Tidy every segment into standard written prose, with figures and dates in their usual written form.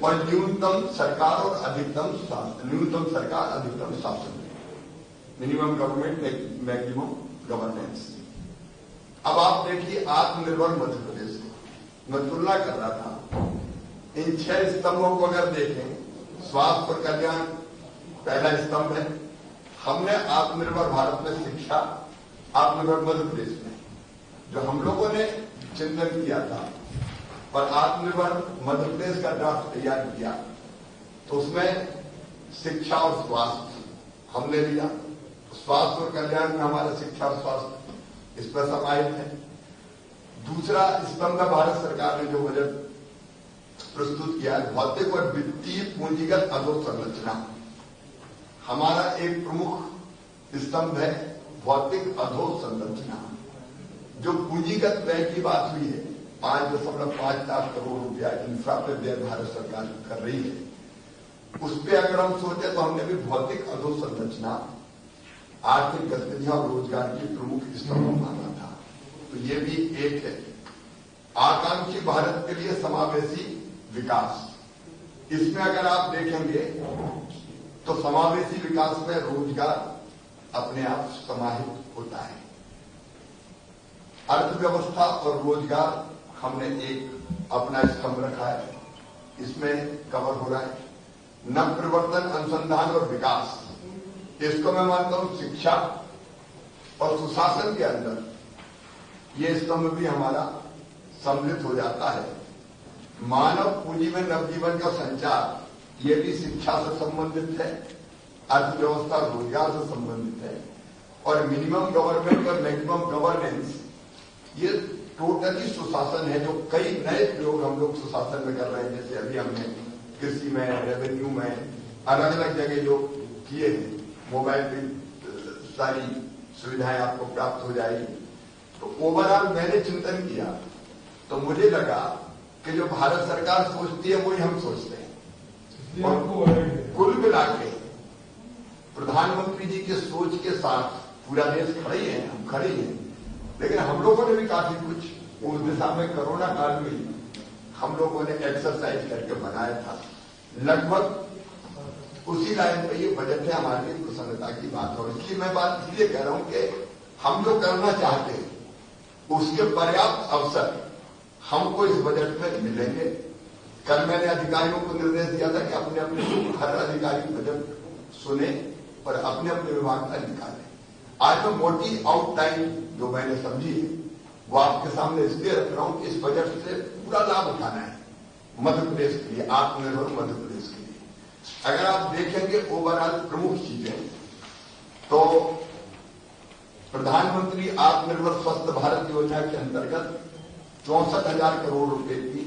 और न्यूनतम सरकार और अधिकतम शासन, न्यूनतम सरकार अधिकतम शासन, मिनिमम गवर्नमेंट मैक्सिमम गवर्नेंस। अब आप देखिए आत्मनिर्भर मध्य प्रदेश में मैं तुलना कर रहा था, इन 6 स्तंभों को अगर देखें, स्वास्थ्य और कल्याण पहला स्तंभ है। हमने आत्मनिर्भर भारत में शिक्षा, आत्मनिर्भर मध्य प्रदेश में जो हम लोगों ने चिंतन किया था और आत्मनिर्भर मध्य प्रदेश का ड्राफ्ट तैयार किया, तो उसमें शिक्षा और स्वास्थ्य हमने लिया। स्वास्थ्य और कल्याण में हमारा शिक्षा और स्वास्थ्य इस पर समाहित है। दूसरा स्तंभ है भारत सरकार ने जो बजट प्रस्तुत किया है, भौतिक और वित्तीय पूंजीगत अधोसंरचना। हमारा एक प्रमुख स्तंभ है भौतिक अधोसंरचना। जो पूंजीगत व्यय की बात हुई है, 5.5 लाख करोड़ रुपया इंफ्रा पे व्यय भारत सरकार कर रही है, उस पर अगर हम सोचे तो हमने भी भौतिक अधोसंरचना, आर्थिक गतिविधियां और रोजगार की प्रमुख स्तंभ माना था। तो ये भी एक है। आकांक्षी भारत के लिए समावेशी विकास, इसमें अगर आप देखेंगे तो समावेशी विकास में रोजगार अपने आप समाहित होता है। अर्थव्यवस्था और रोजगार हमने एक अपना स्तंभ रखा है, इसमें कवर हो रहा है। नव परिवर्तन, अनुसंधान और विकास, इसको मैं मानता हूं शिक्षा और सुशासन के अंदर ये स्तंभ भी हमारा सम्मिलित हो जाता है। मानव पूंजी में नवजीवन का संचार, ये भी शिक्षा से संबंधित है, अर्थव्यवस्था रोजगार से संबंधित है। और मिनिमम गवर्नमेंट और मैक्सिमम गवर्नेंस, ये टोटली सुशासन है। जो कई नए प्रयोग हम लोग सुशासन में कर रहे हैं, जैसे अभी हमने कृषि में, रेवेन्यू में अलग अलग जगह जो किए हैं, मोबाइल पे सारी सुविधाएं आपको प्राप्त हो जाएगी। तो ओवरऑल मैंने चिंतन किया तो मुझे लगा कि जो भारत सरकार सोचती है वही हम सोचते हैं। और कुल मिला के प्रधानमंत्री जी के सोच के साथ पूरा देश खड़े ही है, हम खड़े ही हैं। लेकिन हम लोगों ने भी काफी कुछ उस दिशा में कोरोना काल में हम लोगों ने एक्सरसाइज करके बनाया था। लगभग उसी लाइन पे ये बजट है, हमारे लिए प्रसन्नता की बात। और इसलिए मैं बात इसलिए कह रहा हूं कि हम जो करना चाहते हैं उसके पर्याप्त अवसर हमको इस बजट में मिलेंगे। कल मैंने अधिकारियों को निर्देश दिया था कि अपने अपने हर अधिकारी बजट सुने और अपने अपने विभाग का निकालें। आज मैं मोटी आउटलाइन जो मैंने समझी है वो आपके सामने इसलिए रख रहा हूं कि इस बजट से पूरा लाभ उठाना है मध्य प्रदेश के लिए, आत्मनिर्भर मध्य प्रदेश के लिए। अगर आप देखेंगे ओवरऑल प्रमुख चीजें, तो प्रधानमंत्री आत्मनिर्भर स्वस्थ भारत योजना के अंतर्गत 64,000 करोड़ रुपए की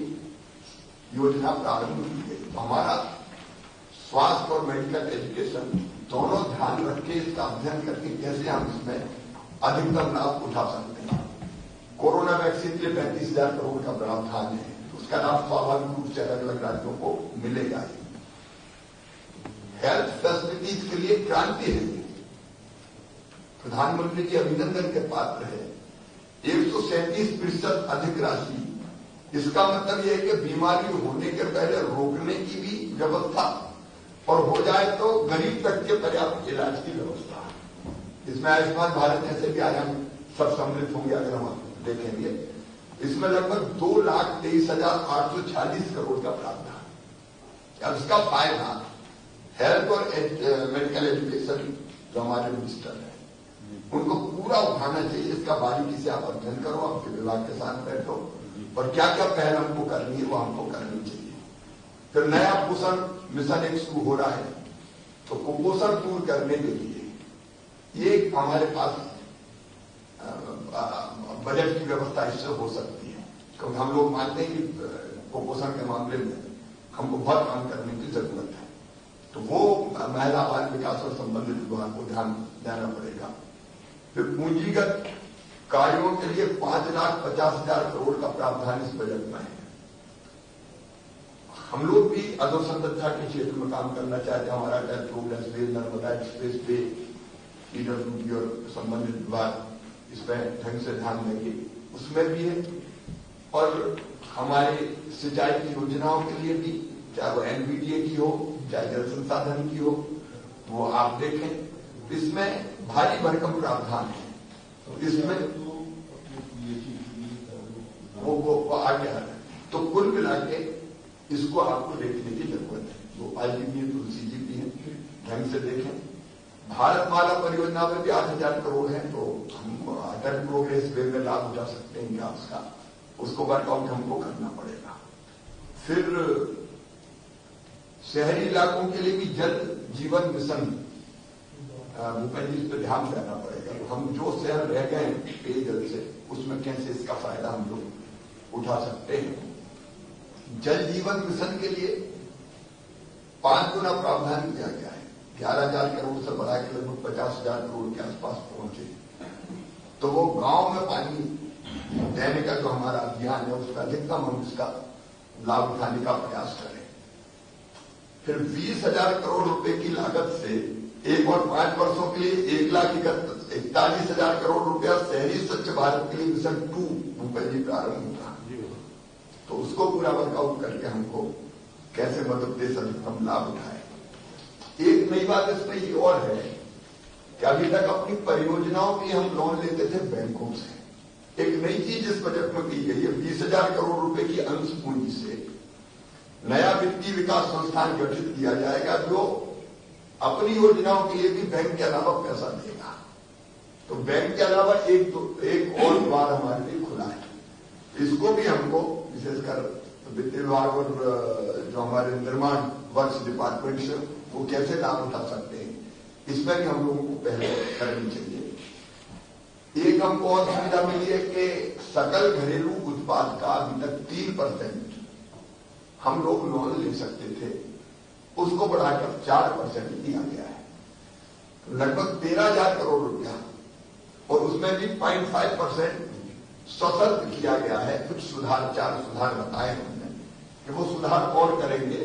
योजना प्रारंभ की गई। तो हमारा स्वास्थ्य और मेडिकल एजुकेशन दोनों ध्यान रख के इसका अध्ययन करके कैसे हम इसमें अधिकतम लाभ उठा सकते हैं। कोरोना वैक्सीन के 35,000 करोड़ का प्रावधान है, उसका लाभ स्वाभाविक रूप से अलग अलग राज्यों को मिलेगा। हेल्थ फैसिलिटीज के लिए क्रांति है, प्रधानमंत्री जी अभिनंदन के पात्र है। 137% अधिक राशि, इसका मतलब यह है कि बीमारी होने के पहले रोकने की भी व्यवस्था और हो जाए तो गरीब तक के पर्याप्त इलाज की व्यवस्था। इसमें आयुष्मान भारत जैसे भी आयाम सब सम्मिलित होंगे अगर हम देखेंगे। इसमें लगभग 2,23,846 करोड़ का प्रावधान। अब इसका फायदा हेल्थ और मेडिकल एजुकेशन जो हमारे मिनिस्टर है उनको पूरा उठाना चाहिए। इसका बारीकी से आप अध्ययन करो, आपके विभाग के साथ बैठो और क्या क्या पहल हमको करनी है वो हमको करनी चाहिए। फिर नया पोषण मिशन एक शुरू हो रहा है, तो कुपोषण दूर करने के लिए ये हमारे पास बजट की व्यवस्था इससे हो सकती है, क्योंकि हम लोग मानते हैं कि कुपोषण के मामले में हमको बहुत काम करने की जरूरत है। तो वो महिला बाल विकास और संबंधित विभाग को ध्यान देना पड़ेगा। फिर पूंजीगत कार्यों के लिए 5,50,000 करोड़ का प्रावधान इस बजट में है। हम लोग भी अधोसंरचना के क्षेत्र में काम करना चाहते हैं। हमारा tax road, Narmada express way, PWD और संबंधित विभाग इसमें ढंग से ध्यान देंगे, उसमें भी है। और हमारे सिंचाई की योजनाओं के लिए भी चाहे वो एनबीडीए की हो, चाहे जल संसाधन की हो, वो आप देखें इसमें भारी भरकम प्रावधान है। इसमें वो आ गया है। तो कुल मिला के इसको आपको देखने की जरूरत है। वो आईजीपी तुलसी जी भी है, ढंग से देखें। भारतमाला परियोजना में भी 8,000 करोड़ है, तो हम अटल प्रोग्रेस वे में लाभ उठा सकते हैं क्या उसका, उसको वर्कआउट हमको करना पड़ेगा। फिर शहरी इलाकों के लिए भी जल जीवन मिशन भूपेन्द्र जी, इस पर ध्यान देना पड़ेगा। तो हम जो शहर रह गए पेयजल से, उसमें कैसे इसका फायदा हम लोग उठा सकते हैं। जल जीवन मिशन के लिए 5 गुना प्रावधान किया गया है। 11,000 करोड़ से बढ़ा के लगभग 50,000 करोड़ के आसपास पहुंचे। तो वो गांव में पानी देने का जो हमारा अभियान है, उसका अधिकतम हम इसका लाभ उठाने का प्रयास करें। फिर 20,000 करोड़ रुपए की लागत से एक और 5 वर्षों के लिए 1,41,000 करोड़ रुपया शहरी स्वच्छ भारत के लिए मिशन 2 भूपेन्द्र जी प्रारंभ होगा। तो उसको पूरा वर्कआउट करके हमको कैसे मध्य प्रदेश अधिकतम लाभ उठाए। एक नई बात इसमें ये और है कि अभी तक अपनी परियोजनाओं के लिए हम लोन लेते थे बैंकों से। एक नई चीज इस बजट में की गई है, 20,000 करोड़ रुपए की अंश पूंजी से नया वित्तीय विकास संस्थान गठित किया जाएगा, जो अपनी योजनाओं के लिए भी बैंक के अलावा पैसा देगा। तो बैंक के अलावा एक और द्वार हमारे लिए खुला है। इसको भी हमको विशेषकर वित्त विभाग और जो हमारे निर्माण वर्ष डिपार्टमेंट से वो कैसे लाभ उठा सकते हैं, इसमें भी हम लोगों को पहले करनी चाहिए। एक हमको और सुविधा मिली है कि सकल घरेलू उत्पाद का अभी तक 3% हम लोग लोन ले सकते थे, उसको बढ़ाकर 4% दिया गया है। लगभग 13,000 करोड़ रुपया, और उसमें भी 0.5% स्वतंत्र किया गया है। कुछ सुधार, 4 सुधार बताए हमने कि वो सुधार और करेंगे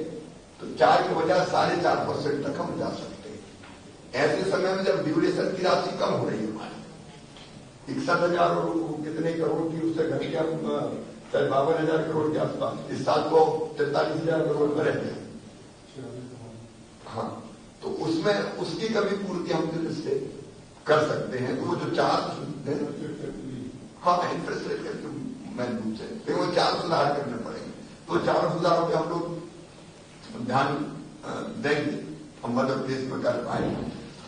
तो 4 के बजाय 4.5% तक हम जा सकते हैं। ऐसे समय में जब ड्यूरेशन की राशि कम हो रही है हमारी, 61,000 कितने करोड़ की, उससे घट के हम 52,000 करोड़ के आसपास, इस साल को 43,000 करोड़ में रहते हैं। हाँ, तो उसमें उसकी कभी पूर्ति हम इससे कर सकते हैं। तो वो जो 4 हाँ इंटरेस्ट रेट करके मैं रूप से, लेकिन वो 4 सुधार करने पड़ेंगे। तो 4 सुधारों पे हम लोग ध्यान देंगे, हम मध्य प्रदेश में कर पाएंगे।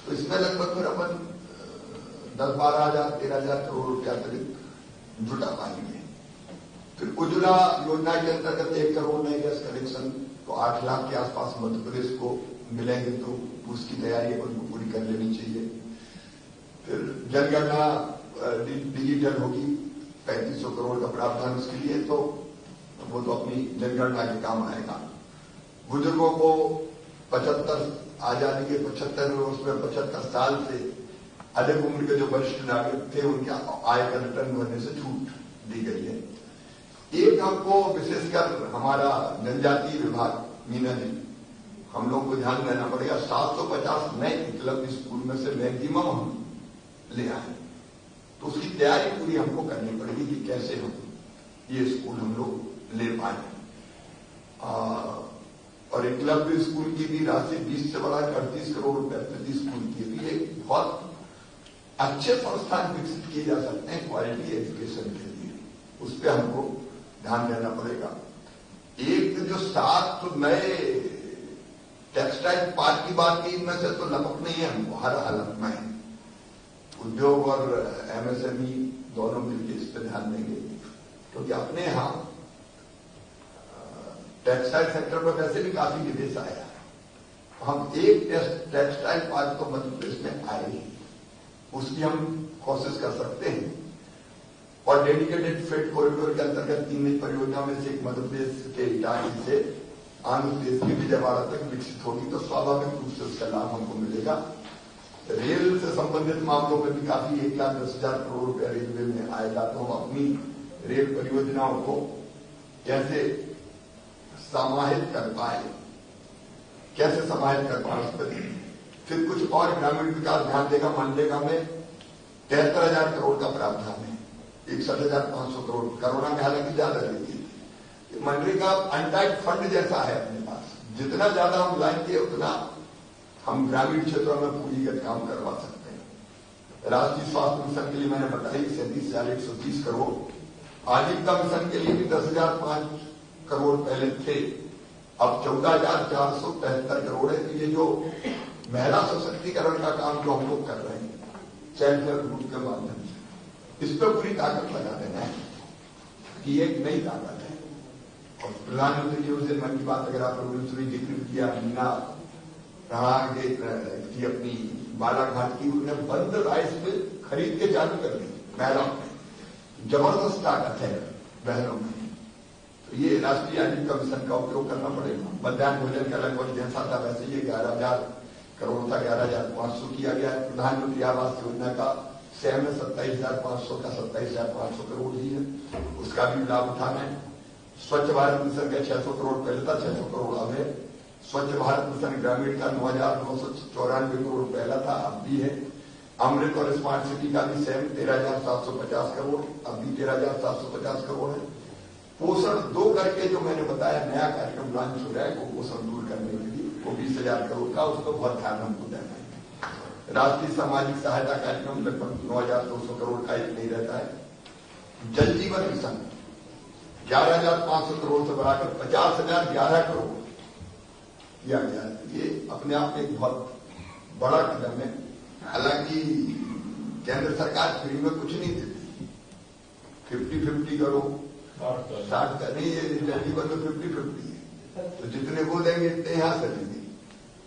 तो इसमें लगभग फिर अपन 10-12,000 13,000 करोड़ रुपया अतिरिक्त जुटा पाएंगे। फिर उज्ज्वला योजना के अंतर्गत 1 करोड़ नए गैस कनेक्शन, तो 8 लाख के आसपास मध्य प्रदेश को मिलेंगे। तो उसकी तैयारी अपन को पूरी कर लेनी चाहिए। फिर जनगणना डिजिटल होगी, 3500 करोड़ का प्रावधान उसके लिए, तो वो तो अपनी जनगणना के काम आएगा। बुजुर्गों को 75 आजादी के 75 वर्ष में 75 साल से अधिक उम्र के जो वरिष्ठ नागरिक थे, उनके आय का रिटर्न भरने से छूट दी गई है। एक हमको विशेषकर हमारा जनजातीय विभाग मीना ने, हम लोग को ध्यान देना पड़ेगा। 750 नए एकलव्य स्कूल में से मैक्सिमम हम ले आए, तो उसकी तैयारी पूरी हमको करनी पड़ेगी कि कैसे हम ये स्कूल हम लोग ले पाए। और एकलव्य स्कूल की भी राशि 20 से बढ़ाकर 38 करोड़ रुपए प्रति स्कूल की भी एक बहुत अच्छे संस्थान विकसित किए जा सकते हैं क्वालिटी एजुकेशन के लिए। उस पर हमको ध्यान देना पड़ेगा। एक जो 7 नए टेक्सटाइल पार्क की बात की, इनमें से तो लपक नहीं है हमको हर हालत में। उद्योग और एमएसएमई दोनों मिलकर इस पर ध्यान देंगे, क्योंकि अपने यहां टेक्सटाइल सेक्टर में वैसे भी काफी निवेश आया। हम एक टेक्सटाइल पार्क तो मध्य प्रदेश में आए ही, उसकी हम कोशिश कर सकते हैं। और डेडिकेटेड फ्रेट कॉरिडोर के अंतर्गत 3 नई परियोजना में से एक मध्य प्रदेश के इटारसी से आंध्र प्रदेश की विजयवाड़ा तक विकसित होगी, तो स्वाभाविक रूप से उसका लाभ हमको मिलेगा। रेल से संबंधित मामलों में भी काफी 1,10,000 करोड़ रुपया रेलवे में आएगा। तो हम अपनी रेल परियोजनाओं को कैसे समाहित कर पाए, कैसे समाहित कर पाए। फिर कुछ और ग्रामीण विकास ध्यान देगा। मनरेगा में 73,000 करोड़ का प्रावधान है, 61,500 करोड़। कोरोना में हालांकि ज्यादा लेती, मनरेगा अनटाइड फंड जैसा है अपने पास, जितना ज्यादा हम लाएंगे उतना हम ग्रामीण क्षेत्रों में पूंजीगत काम करवा सकते हैं। राष्ट्रीय स्वास्थ्य मिशन के लिए मैंने बताई 37,130 करोड़, आजीविका मिशन के लिए भी 10,005 करोड़ पहले थे, अब 14,473 करोड़ है। तो ये जो महिला सशक्तिकरण का काम जो हम लोग कर रहे हैं सेल्फ हेल्प ग्रुप के माध्यम से, इस पर पूरी ताकत लगा देना है कि एक नई ताकत है। और प्रधानमंत्री जी उस दिन मन की बात अगर आप लोगों ने जिक्र किया, मीना राणा की अपनी बालाघाट की, उन्होंने बंद राइस मिल खरीद के चालू कर दी महिलाओं में, जबरदस्त ताकत है बहनों में। तो ये राष्ट्रीय आजीविका मिशन का उपयोग करना पड़ेगा। मध्याह्न भोजन का लगभग जैसा था वैसे ये 11,000 करोड़ था, 11,500 किया गया है। प्रधानमंत्री आवास योजना का सहम में 27,500 का 27,500 करोड़ ही है, उसका भी लाभ उठाना है। स्वच्छ भारत मिशन का 600 करोड़ पहले था, 600 करोड़ अब है। स्वच्छ भारत मिशन ग्रामीण का 9,994 करोड़ पहला था, अब भी है। अमृत और स्मार्ट सिटी का भी सेम 13,750 करोड़, अब भी 13,750 करोड़ है। पोषण 2 करके जो मैंने बताया नया कार्यक्रम लॉन्च हो रहा है, वो पोषण दूर करने के लिए, वो 20,000 करोड़ का, उसको बहुत ध्यान हमको देना है। राष्ट्रीय सामाजिक सहायता कार्यक्रम लगभग 9,200 करोड़ का एक नहीं रहता है। जल जीवन मिशन 11,500 करोड़ से बढ़ाकर 50,011 करोड़ किया गया है। ये अपने आप में एक बहुत बड़ा कदम है। हालांकि केंद्र सरकार फ्री में कुछ नहीं देती, 50-50 करो, 60 का नहीं, ये जल जीवन में 50-50 है, तो जितने वो देंगे इतने यहां से लेंगे।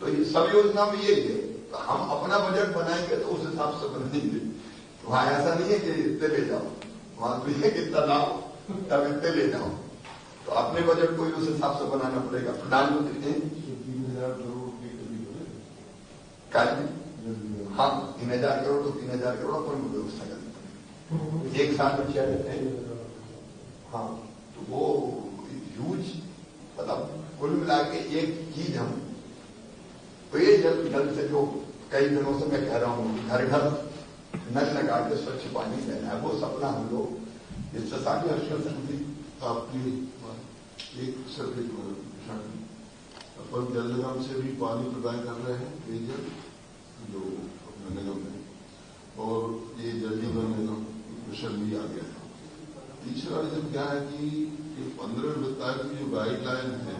तो ये सब योजना में यही है। तो हम अपना बजट बनाएंगे तो उस हिसाब से बनाएंगे। वहां ऐसा नहीं है कि इतने ले जाओ, वहां तो ये कितना लाओ तब इतने ले जाओ। तो अपने बजट को उस हिसाब से बनाना पड़ेगा। प्रधानमंत्री ने 3,000 करोड़ कार्य, हाँ 3,000 करोड़ तो 3,000 करोड़ अपन को व्यवस्था करनी पड़ेगी। एक साल में 6 देते हैं, हाँ, तो वो ह्यूज, मतलब कुल मिला के एक चीज हम पेयजल से जो कई दिनों से मैं कह रहा हूं घर घर नल लगा के स्वच्छ पानी देना है, वो सपना हम लोग इससे साथ आपकी एक सर्वे अपन जल निगम से भी पानी प्रदान कर रहे हैं, पेयजल जो अपने निगम में, और ये जल जीवन निगम मिशन भी आ गया है। तीसरा रीजन क्या है कि 15 वित्त आयोग की जो गाइडलाइन है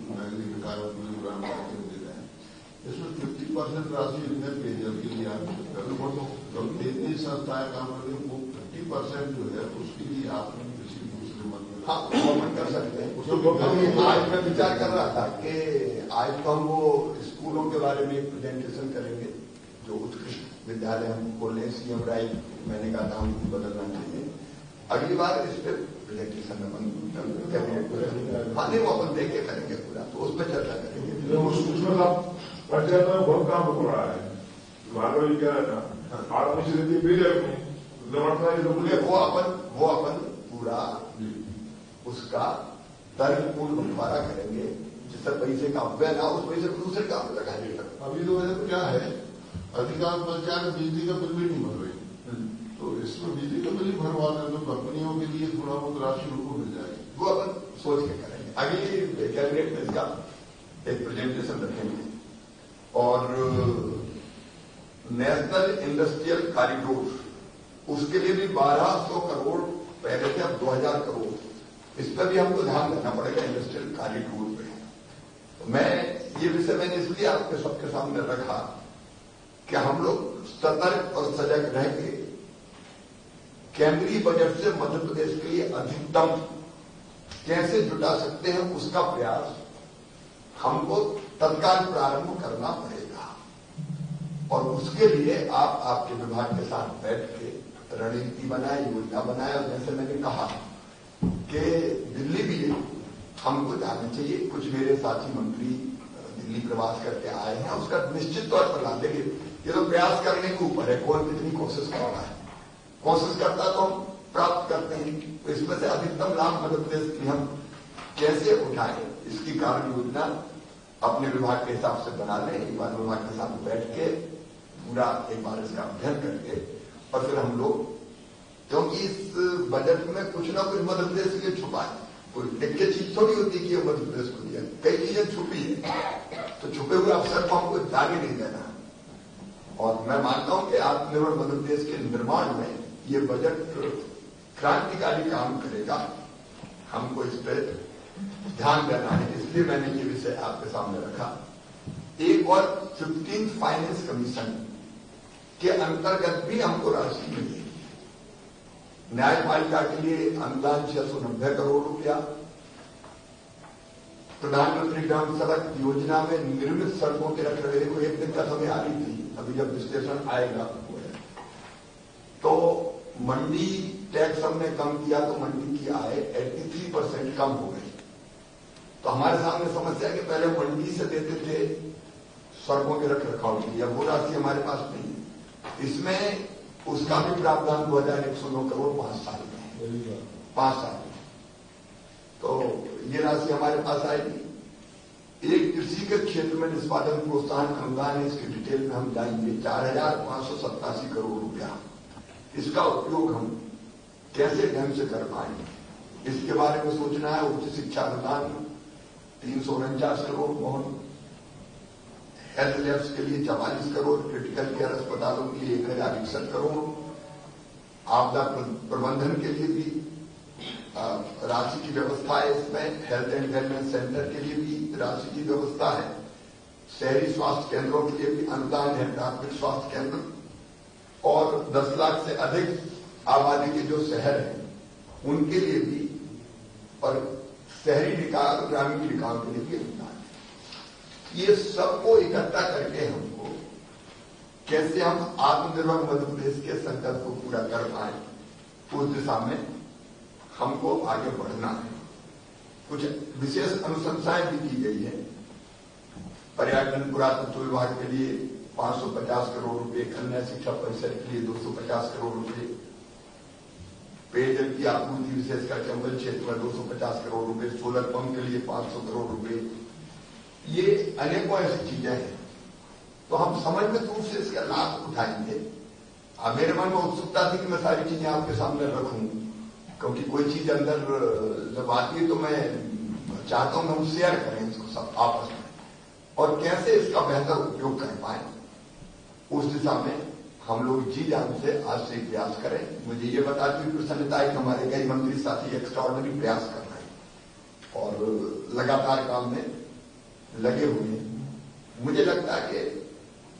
नागरिक विकास मंत्री दे रहे हैं, इसमें 50% राशि इतने पेयजल के लिए आप तो 33 संस्थाएं काम कर रही है, वो 50% जो है उसके लिए आप किसी दूसरे मंत्री, हाँ गवर्नमेंट कर सकते हैं। आज मैं विचार कर रहा था कि आज तो हम वो स्कूलों के बारे में प्रेजेंटेशन करेंगे, जो उत्कृष्ट विद्यालय हम खोले, सीएम राय मैंने कहा था हमको बदलना चाहिए। अगली बार इस पर प्रेजेंटेशन हाँ नहीं, वो अपन देख के करेंगे पूरा, तो उस पर चर्चा करेंगे। उसमें पंचायत में बहुत काम हो रहा है, मानव क्या रहता वो अपन पूरा उसका तर्कपूर्ण बंटवारा करेंगे, जिससे पैसे का अपव्यय ना, उस पैसे को दूसरे काम में लगाने लगा। अभी तो वैसे क्या है, अधिकांश पंचायत बिजली का बिल भी नहीं भर रही, तो इसमें बिजली का बिल भरवा दें तो कंपनियों के लिए थोड़ा बहुत राशि उनको मिल जाएगी, वो अपन सोच के करेंगे। अगली कैबिनेट में इसका एक प्रेजेंटेशन रखेंगे। और नेशनल इंडस्ट्रियल कॉरिडोर, उसके लिए भी 1,200 करोड़ पहले थे, अब 2,000 करोड़। इस पर भी हमको ध्यान देना पड़ेगा इंडस्ट्रियल कॉरिडोर पे। तो मैं ये विषय मैंने इसलिए आपके सबके सामने रखा कि हम लोग सतर्क और सजग रह के केंद्रीय बजट से मध्य प्रदेश के लिए अधिकतम कैसे जुटा सकते हैं, उसका प्रयास हमको तत्काल प्रारंभ करना पड़ेगा। और उसके लिए आप आपके विभाग के साथ बैठ के रणनीति बनाए, योजना बनाए। और जैसे मैंने कहा कि दिल्ली भी हमको जाना चाहिए, कुछ मेरे साथी मंत्री दिल्ली प्रवास करके आए हैं, उसका निश्चित तौर पर लाभ देंगे। ये तो प्रयास करने के ऊपर है, कौन कितनी कोशिश कर रहा है। कोशिश करता तो हम प्राप्त करते हैं, तो इसमें से अधिकतम लाभ मध्य प्रदेश की हम कैसे उठाएं, इसकी कार्य योजना अपने विभाग के हिसाब से बना लें। एक बार विभाग के साथ बैठ के पूरा एक बार इसका अध्ययन करके, और फिर हम लोग, क्योंकि इस बजट में कुछ ना कुछ मध्य प्रदेश के लिए छुपा है, कोई लिख के चीज थोड़ी होती कि ये मध्य प्रदेश को दिया, कई चीजें छुपी है, तो छुपे हुए अवसर को हमको जाने नहीं देना। और मैं मानता हूं कि आत्मनिर्भर मध्य प्रदेश के निर्माण में ये बजट क्रांतिकारी काम करेगा। हमको इस पर ध्यान देना है, इसलिए मैंने ये विषय आपके सामने रखा। एक और 15th फाइनेंस कमीशन के अंतर्गत भी हमको राशि मिली। न्यायपालिका के लिए अनुदान 690 करोड़ रुपया, प्रधानमंत्री ग्राम सड़क योजना में निर्मित सड़कों के रखरखाव को एक दिक्कत हमें आ रही थी, अभी जब विश्लेषण आएगा तो मंडी टैक्स हमने कम किया तो मंडी की आय 83% कम हो गई। तो हमारे सामने समस्या है कि पहले मंडी से देते थे सड़कों के रखरखाव की, अब वो राशि हमारे पास नहीं है। इसमें उसका भी प्रावधान 2109 करोड़ 5 साल में, 5 साल में, तो ये राशि हमारे पास आएगी। एक कृषि के क्षेत्र में निष्पादन प्रोत्साहन अनुदान है, इसकी डिटेल में हम जाएंगे। 4587 करोड़ रुपया, इसका उपयोग हम कैसे ढंग से कर पाएंगे इसके बारे में सोचना है। उच्च शिक्षा अनुदान 349 करोड़, मोहन हेल्थ लैब्स के लिए 44 करोड़, क्रिटिकल केयर अस्पतालों के लिए 1061 करोड़, आपदा प्रबंधन के लिए भी राशि की व्यवस्था है। इसमें हेल्थ एंड वेलनेस सेंटर के लिए भी राशि की व्यवस्था है। शहरी स्वास्थ्य केंद्रों के लिए भी अनुदान है, प्राथमिक स्वास्थ्य केंद्र, और 10 लाख से अधिक आबादी के जो शहर हैं उनके लिए भी, और शहरी निकाय और ग्रामीण निकायों के लिए भी अनुदान है। ये सबको इकट्ठा करके हमको कैसे हम आत्मनिर्भर मध्य प्रदेश के संकल्प को पूरा कर पाए, उस दिशा में हमको आगे बढ़ना है। कुछ विशेष अनुशंसाएं भी की गई है। पर्यटन पुरातत्व विभाग के लिए 550 करोड़ रुपए, कन्या शिक्षा परिषद के लिए 250 करोड़ रुपए, पेयजल की आपूर्ति विशेषकर चंबल क्षेत्र में 250 करोड़ रुपए, सोलर पंप के लिए 500 करोड़ रुपए, ये अनेकों ऐसी चीजें हैं। तो हम समन्वित रूप से इसका लाभ उठाएंगे। अब मेरे मन में उत्सुकता थी कि मैं सारी चीजें आपके सामने रखूं, क्योंकि कोई चीज अंदर जब आती है तो मैं चाहता हूं हम शेयर करें इसको सब आपस में, और कैसे इसका बेहतर उपयोग कर पाए, उस दिशा में हम लोग जी जान से आज से प्रयास करें। मुझे ये बताती हुई प्रसन्नता है कि हमारे कई मंत्री साथी एक्स्ट्राऑर्डिनरी प्रयास कर रहे हैं और लगातार काम में लगे हुए हैं। मुझे लगता है कि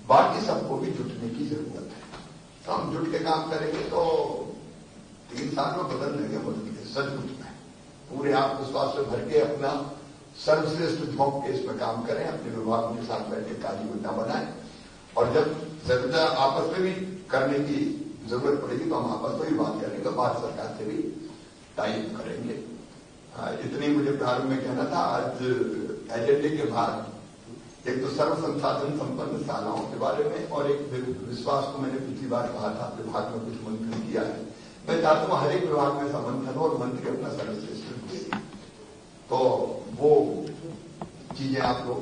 बाकी सबको भी जुटने की जरूरत है। तो हम जुट के काम करेंगे तो 3 साल में बदल लेंगे मध्य प्रदेश, सचमुच में। पूरे आत्मविश्वास से भर के अपना सर्वश्रेष्ठ झोंक के इसमें काम करें, अपने विभागों के साथ बैठ के कार्य योजना बनाएं, और जब जरूरत आपस में भी करने की जरूरत पड़ेगी तो हम आपस में भी बात करेंगे, तो भारत सरकार से भी टाइप करेंगे। इतनी मुझे प्रारंभ में कहना था। आज एजेंडे के बाद एक तो सर्व संसाधन संपन्न शालाओं के बारे में, और एक विश्वास को मैंने पिछली बार कहा था विभाग में कुछ मंथन किया है। मैं चाहता हूं हर एक विभाग में ऐसा मंथन हो और मंत्री अपना सर्वश्रेष्ठ दें, तो वो चीजें आप लोग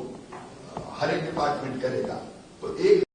हर एक डिपार्टमेंट करेगा तो एक